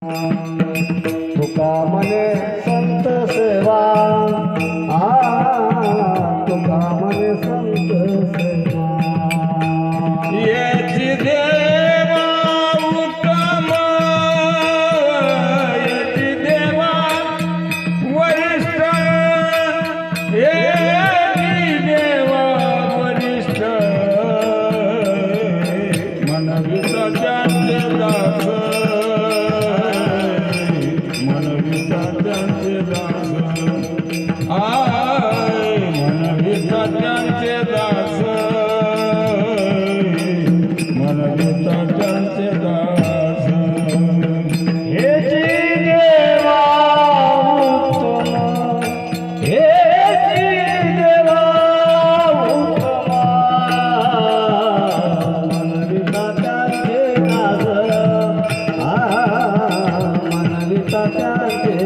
तुका मने संत सेवा तुका मने संत सेवा याची देवा उत्तम याची देवा वरिष्ठ याची देवा वरिष्ठ मनविता त्यांचे दास मनविता त्यांचे दास मनविता त्यांचे दास मनविता त्यांचे दास हे देवा उत्तम हे देवा उत्तम मनविता त्यांचे दास मनविता त्यांचे